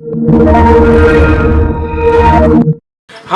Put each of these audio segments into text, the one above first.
हाँ,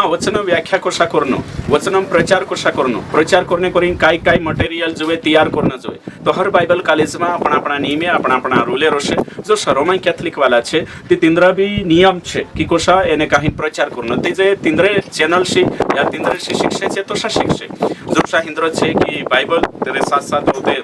वचन व्याख्या कशा करणं, वचन प्रचार कशा करणं, प्रचार करणे करीन काय काय मटेरियल जुए तैयार करणं जुए। तो हर बाइबल कॉलेज में अपना अपना नियम अपना अपना रूले रोशे। जो रोमन कैथलिक वाला छे ते तिंद्रा भी नियम छे कि कशा एने काही प्रचार करणं। ते जे तिंद्रे चॅनल शी या तिंद्रे शी शिक्षे छे तो शिक्षे जो हिंद्र छे कि बाइबल तेरे साथ साथ होते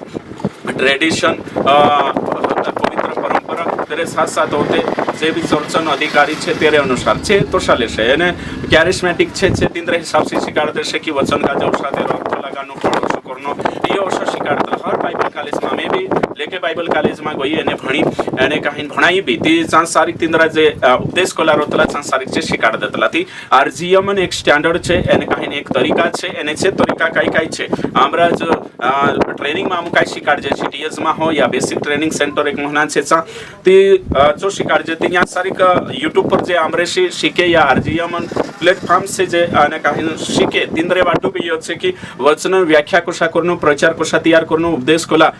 ट्रेडिशन पवित्र परंपरा तेरे साथ साथ होते जे भी चर्चन अधिकारी छे तेरे अनुसार छे तो शाले छे एने कैरिस्मेटिक छे तिंद्रे हिसाब से शिकाडते छे कि वचन का जो साथे अर्थ लगानो प्रश्न करनो ये ओशो शिकाडते हर बाइबल कॉलेज में मैं भी लेके बाइबल कॉलेज में गई एने भणी एने काही भणाई भी ती सांसारिक तिंद्रा जे उपदेश कोलारो तला सांसारिक छे शिकाड देतला ती आरजीएम एक स्टैंडर्ड छे एने काही एक तरीका छे एने छे तरीका काय छे हमरा जो ट्रेनिंग में हम काय शिकाड जे टीएस में हो या बेसिक ट्रेनिंग सेंटर एक महीना छे ती जो शिकाड जे ती या सारिक यूट्यूब पर जे आमरेशी शिके या आरजीएम प्लेटफॉर्म से जे आने काही शिके तिंद्रे वाटू भी छे कि वचन व्याख्या कशा करनो प्रचार कशा तैयार करनो उपदेश कोला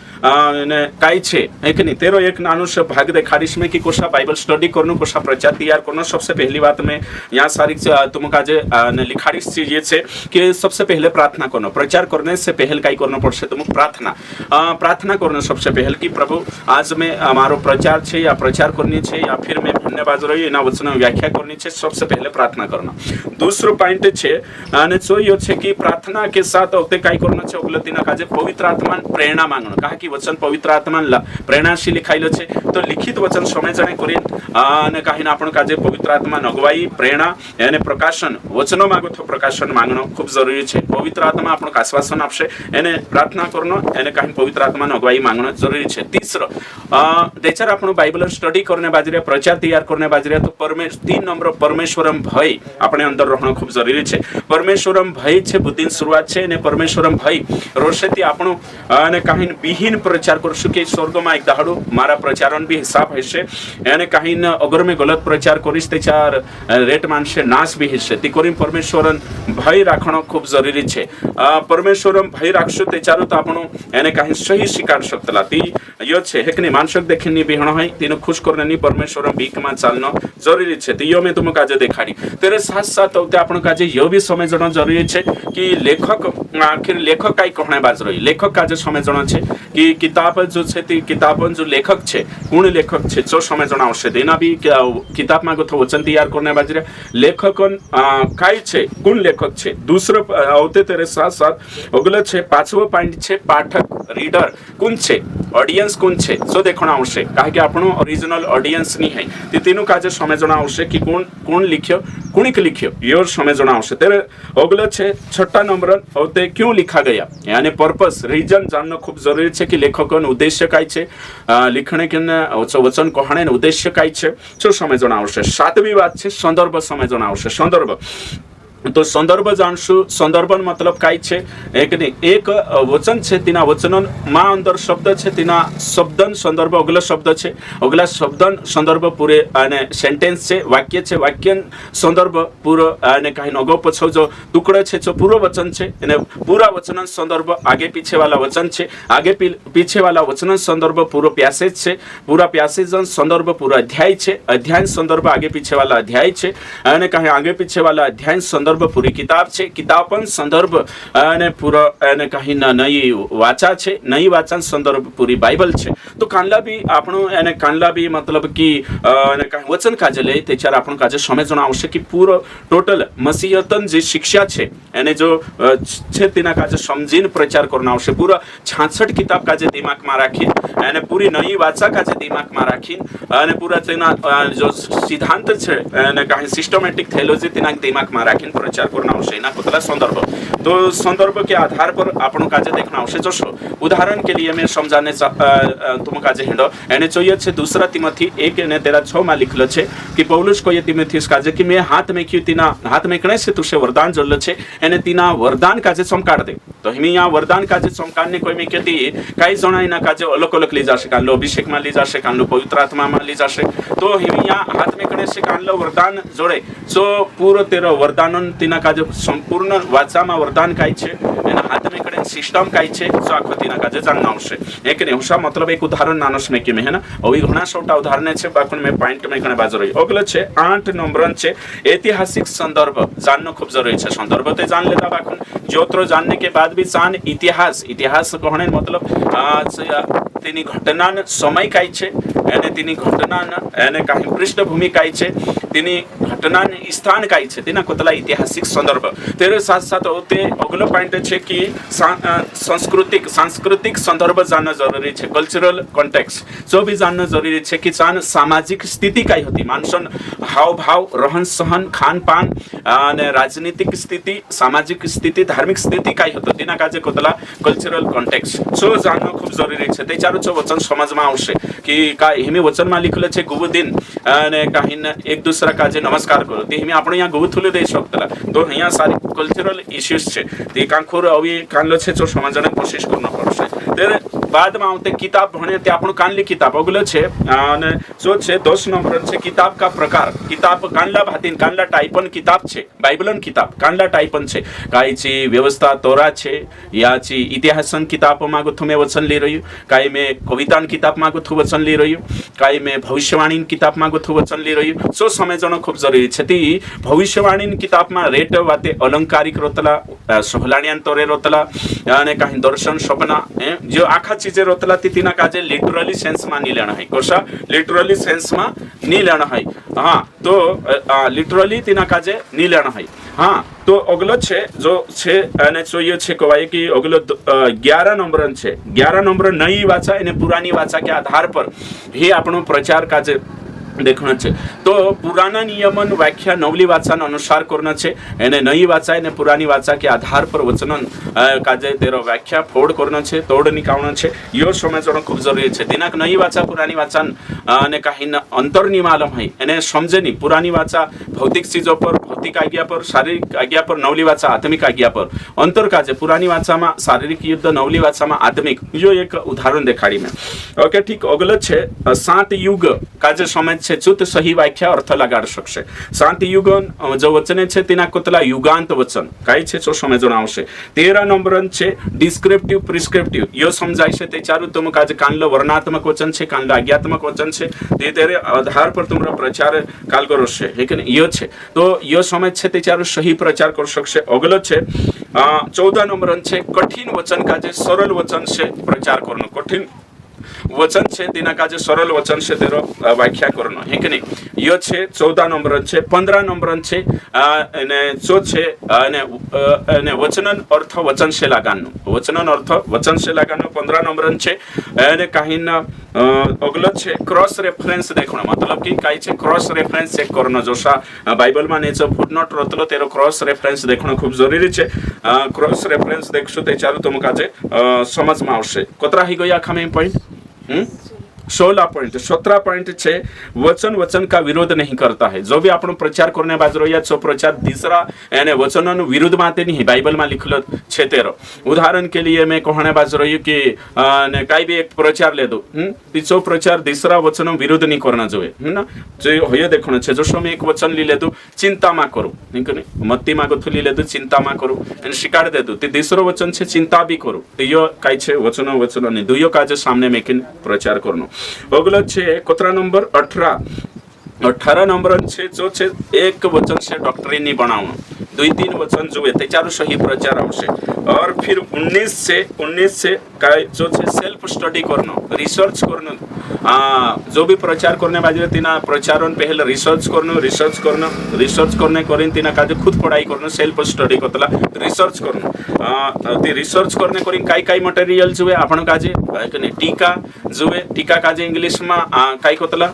ने काय छे एक नहीं तेरो एक नानो से भाग देखाड़ीश में कि कोशा बाइबल स्टडी करनो कोशा प्रचार तैयार करनो। सबसे पहली बात में यहाँ सारी तुमका जे लिखाड़ीश चीज ये छे कि सबसे पहले प्रार्थना करनो। प्रचार करने से पहले काय करनो पड़से तुम प्रार्थना करनो सबसे पहले कि प्रभु आज में हमारो प्रचार छे या प्रचार करनी छे या फिर मैं धन्यवाद रही एना वचन व्याख्या करनी छे सबसे पहले प्रार्थना करना। दूसरो पॉइंट छे अने जो यो छे कि प्रार्थना के साथ ओते काय करनो छे ओगलतीना काजे पवित्र आत्मा प्रेरणा मांगनो कहा कि वचन पवित्र आत्मा प्रेरणाशी लिखायलो छे तो लिखित वचन समजणे करीन अने काही ना आपण काजे पवित्र आत्मा अगवाई प्रेरणा एने प्रकाशन वचनो मागो तो प्रकाशन मांगणो खूब जरूरी छे। पवित्र आत्मा आपण आश्वासन आपशे एने प्रार्थना करनो एने काही पवित्र आत्मा अगवाई मांगणो जरूरी छे। तीसरो देचार आपण बाइबल स्टडी करने बाजरे प्रचार तैयार करने बाजरे तो 3 नंबर परमेश्वरम भय अपने अंदर रहणो खूब जरूरी छे। परमेश्वरम भय छे बुद्धिन शुरुआत छे ने परमेश्वरम भय रोशेती आपण अने काही विहीन प्रचार करशु के स्वर्ग में एक दाड़ो मारा प्रचारण भी हिसाब हशे एने काही अगर मैं गलत प्रचार करीश तेचार रेट मानशे नाश भी हशे ती करीन परमेश्वरन भय राखणो खूब जरूरी छे। परमेश्वरम भय राखशु तेचारो तो आपण एने काही सही शिकार शकतला ती यो छे हेकनी मानसक देखिनी बिहणो है तीनो खुश करनेनी परमेश्वरम बीक में चालनो जरूरी छे। ती यो मैं तुम काजे देखाडी तेरे साथ साथ होते आपण काजे यो भी समझणो जरूरी छे कि लेखक आखिर लेखक काय कहणे बाज रही लेखक काजे समझणो छे कि किताब जो छे ती किताब जो लेखक छे कोण लेखक छे जो समझणो आवश्यक एना भी किताब में गो वचन तैयार करने बाजरे लेखकन काय छे कोण लेखक छे। दूसरो होते तेरे साथ साथ अगलो छे पांचवो पॉइंट छे पाठक रीडर कोण छे ऑडियंस कोण छे जो देखणो आवश्यक काहे कि आपणो ओरिजिनल ऑडियंस नी है ती तीनु काजे समझणो आवश्यक कि कोण लिख्यो कुणिक लिख्यो यो समझणो आवश्यक। तेरे अगलो छे छठा नंबर होते क्यों लिखा गया यानी पर्पस रीजन जानना खूब जरूरी छे कि लेखकन उद्देश्य काय छे लिखणे के वचन कहणे उद्देश्य काय छे जो समझणो आवश्यक। सातवी बात छे संदर्भ समझणो आवश्यक। संदर्भ तो संदर्भ जानशु संदर्भन मतलब काय छे एक वचन छे तीना वचनन मा अंदर शब्द छे तीना शब्दन संदर्भ अगला शब्द छे अगला शब्दन संदर्भ पूरे आने सेंटेंस छे वाक्यन संदर्भ पूरो आने काही नगो पछो जो टुकड़ो छे जो पूरो वचन छे एने पूरा वचनन संदर्भ आगे पीछे वाला वचन छे आगे पीछे वाला वचनन संदर्भ पूरो पैसेज छे पूरा पैसेजन संदर्भ पूरा अध्याय छे अध्याय संदर्भ आगे पीछे वाला अध्याय छे आने काही आगे पीछे वाला अध्याय संदर्भ पूरी किताब छे किताबन संदर्भ अने पूरा अने काही नई वाचा छे नई वाचन संदर्भ पूरी बाइबल छे। तो कानला भी आपणो एने कानला भी मतलब कि अने काही वचन काजे ले तेचार आपण काजे समझणो आवश्यक कि पूरो टोटल मसीहतन जे शिक्षा छे एने जो छे तेना काजे समजीन प्रचार करनो आवश्यक। पूरा 66 किताब काजे दिमाग में राखी एने पूरी नई वाचा काजे दिमाग में राखी अने पूरा तेना जो सिद्धांत छे एने काही सिस्टमेटिक थियोलॉजी तेना दिमाग में राखी प्रचार करना आवश्यक एना कोतला संदर्भ। तो संदर्भ के आधार पर आपण काजे देखना आवश्यक। जसो उदाहरण के लिए मैं समझाने तुम काजे हेंडो एने चाहिए छे दूसरा तिमोथी 1:13 में लिखलो छे कि पौलुस को ये तिमोथियस काजे कि मैं हाथ में क्यों तीना हाथ में कणे से तुसे वरदान जल्लो छे एने तीना वरदान काजे चमकाड़ दे। तो हिमी यहाँ वरदान काजे चमकाड़ने कोई में कहती काई जणा एना काजे अलग अलग ली जाशे कानलो अभिषेक में ली जाशे कानलो पवित्र आत्मा में ली जाशे। तो हिमी यहाँ हाथ में कणे से कानलं वरदान जोडे सो पूर्ण तेरो वरदान तिना काजे संपूर्ण वाचामा वरदान काय छे एना हाथ में कड़े सिस्टम काय छे सो आखो तिना काजे जानना आवश्य एक ने हुसा मतलब एक उदाहरण नानस में कि में है ना अभी घणा सोटा उदाहरण छे बाकुन में पॉइंट में कने बाजरो अगलो छे 8 नंबर छे ऐतिहासिक संदर्भ जानना खूब जरूरी छे संदर्भ ते जान लेता बाकुन ज्योत्र जानने के बाद भी जान इतिहास इतिहास कहणे मतलब तेनी घटना समय काय छे एने तेनी घटना एने काही पृष्ठभूमि काय छे तेनी घटना स्थान काय छे तेना कोतला ऐतिहासिक संदर्भ तेरे साथ साथ होते अगलो पॉइंट छे कि सांस्कृतिक संदर्भ जानना जरूरी छे कल्चरल कॉन्टेक्स्ट जो भी जानना जरूरी छे कि जान सामाजिक स्थिति काय होती मानसन हाव भाव रहन सहन खान पान आणि राजनीतिक स्थिति सामाजिक स्थिति धार्मिक स्थिति काय होतो तेना काजे कोतला कल्चरल कॉन्टेक्स्ट सो जानना खूप जरूरी छे ते चारूचं वचन समजमा आवश्य कि काय हेमी वचनमा लिखलं छे गुबु दिन અને કાહીને એક દુસરા કાજે નમસ્કાર કરો તે હિમે આપણે અહીંયા ગૌથુલે દઈ શકતલા તો અહીંયા સારી કલ્ચરલ ઇશ્યુઝ છે તે કાંખોર અવી કાનલો છે જો સમજવાની કોશિશ કરનો પડશે ત્યારે બાદમાં આવતે કિતાબ ભણે તે આપણું કાનલી કિતાબ અગલો છે અને જો છે 10 નંબર છે કિતાબ કા પ્રકાર કિતાબ કાનલા ભાતીન કાનલા ટાઈપન કિતાબ છે બાઇબલન કિતાબ કાનલા ટાઈપન છે કાઈची व्यवस्था तोरा છે याची इतिहासन किताब मागुथु में वचन ली રહ્યું કાઈ મે કવિતાન કિતાબ માગુથુ વચન લી રહ્યું કાઈ મે ભવિષ્યવાણી किताब मागुथु वचन ली રહ્યું सो समजणं खूप जरुरी છે ती भविष्यवाणी किताबમાં रेट वाते अलंकारिक रोतला सोहलाण्यांतरे रोतला અને काही दर्शन स्वप्न जो आखा चीजे रोतला ती तिना काजे लिटरली सेन्स માં ની લેણ है कोशा लिटरली सेन्स માં ની લેણ है हां तो लिटरली तिना काजे ની લેણ है हां तो अगलो छे जो छे અને જોઈએ છે કવાય કે અગલો 11 નંબર છે 11 નંબર નઈ વાચા અને પુરાની વાચા के आधार पर ही આપણો प्रचार काजे देखना छे तो पुराना नियमन व्याख्या नवली वाचा अनुसार करना छे एने नई वाचा ने पुरानी वाचा के आधार पर वचन काजे तेरो व्याख्या फोड़ करना छे तोड़ निकालना छे यो समझणं खूब जरूरी छे दिनाक नई वाचा पुरानी वाचा ने काही अंतर नहीं मालूम है एने समझे नहीं पुरानी वाचा भौतिक चीजों पर भौतिक आज्ञा पर शारीरिक आज्ञा पर नवली वाचा आत्मिक आज्ञा पर अंतर काजे पुरानी वाचा में शारीरिक युद्ध नवली वाचा में आत्मिक जो एक उदाहरण देखाड़ी में ओके ठीक अगलो छे 7 युग काजे समझ छे चुत सही व्याख्या अर्थ लगाड़ सकशे 7 युगन जो वचने छे तेना कोतला युगांत वचन काय छे जो समझण आवशे 13 नंबर छे डिस्क्रिप्टिव प्रिस्क्रिप्टिव यो समजाय छे ते चारु तुम काजे कानलो वर्णात्मक वचन छे कानलो आज्ञात्मक वचन छे ते तेरे आधार पर तुमरो प्रचार काल करो छे हे के यो छे तो यो समझ छे ते चारु सही प्रचार कर सकशे अगलो छे 14 नंबर छे कठिन वचन काजे सरल वचन छे प्रचार करनो कठिन वचन छे तेना काजे सरल वचन छे तेरो व्याख्या करनो हे के नहीं यो छे 14 नंबर छे 15 नंबर छे અને जो छे અને वचनन अर्थ वचन से लगानो वचनन अर्थ वचन से लगानो 15 नंबर छे અને काहीन अगलो छे क्रॉस रेफरेंस देखणो मतलब कि काई छे क्रॉस रेफरेंस चेक करनो जोसा बाइबल में नेचो फुटनोट रोतलो तेरो क्रॉस रेफरेंस देखणो खूब जरूरी छे क्रॉस रेफरेंस देखशो ते चारु तुम काजे समझ में आवशे कोतरा ही गया खामे पॉइंट 16 पॉइंट 17 पॉइंट छे वचन वचन का विरोध नहीं करता है जो भी आपण प्रचार करने बाजरो या सो प्रचार तीसरा यानी वचनों विरुद्ध माते नहीं बाइबल में लिखलो छे तेरो उदाहरण के लिए मैं कहने बाजरो कि ने काई भी एक प्रचार ले दो तीसरो प्रचार तीसरा वचनों विरुद्ध नहीं करना जोए ना जो होय देखणो छे जो समय एक वचन ली ले दो चिंता मा करो निकने मत्ती मा गथु ली ले दो चिंता मा करो एन शिकार दे दो ते तीसरो वचन छे चिंता भी करो तो यो काई छे वचनों ने दुयो काजे सामने मेकिन प्रचार करनो अगलो छे कोतरा नंबर 18 नंबर छे जो छे एक वचन से डॉक्ट्रिन नहीं बनावनो 2-3 वचन जुए ते चारु सही प्रचार आवशे और फिर 19 से काय जो छे सेल्फ स्टडी करनो रिसर्च करनो जो भी प्रचार करने बाजरे तिना प्रचारन पहले रिसर्च करने करिन तिना काजे खुद पढ़ाई करनो सेल्फ स्टडी करतला रिसर्च करनो ते रिसर्च करने करिन काय मटेरियल जुए आपण काजे कने टीका जुए टीका काजे इंग्लिश में काय करतला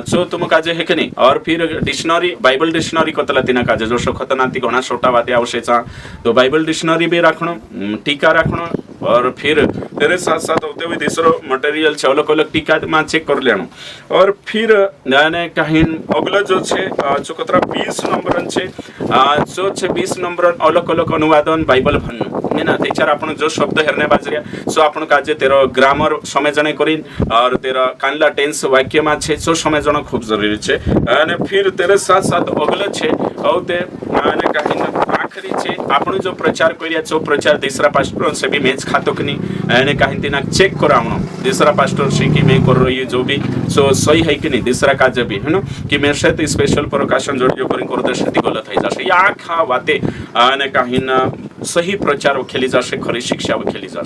जो तुम काजे है कि नहीं और फिर डिक्शनरी बाइबल डिक्शनरी कोतला तिना काजे जो खतनाती घणा छोटा वाते आवशेचा तो बाइबल डिक्शनरी भी राखणो टीका राखणो और फिर तेरे साथ साथ होते हुए दूसरो मटेरियल છે अलग अलग टीका में चेक कर लेनो और फिर यानी कहीं अगला जो छे जो कतरा 20 नंबर छे जो छे 20 नंबर अलग अलग अनुवादन बाइबल भन्नु ने ना तेचार आपण जो शब्द हेरने बाजरिया सो आपण काजे तेरो ग्रामर समझणे करिन और तेरा कानला टेंस वाक्य में छे सो समझणो खूब जरूरी छे અને फिर तेरे साथ साथ अगला छे औ ते यानी कहीं आखरी छे आपण जो प्रचार करिया छो प्रचार तीसरा पास्टर से भी मैच खातो कि नहीं यानी कहीं तिना चेक करावनो तीसरा पास्टर से कि मैं कर रही जो भी सो सही है कि नहीं तीसरा काज भी है ना कि मैं से स्पेशल प्रकाशन जोड़ियो करी करते सेती गलत થઈ જશે આ આખા વાતે અને કहीं सही प्रचार खेली जाशे खरी शिक्षा खेली जाशे।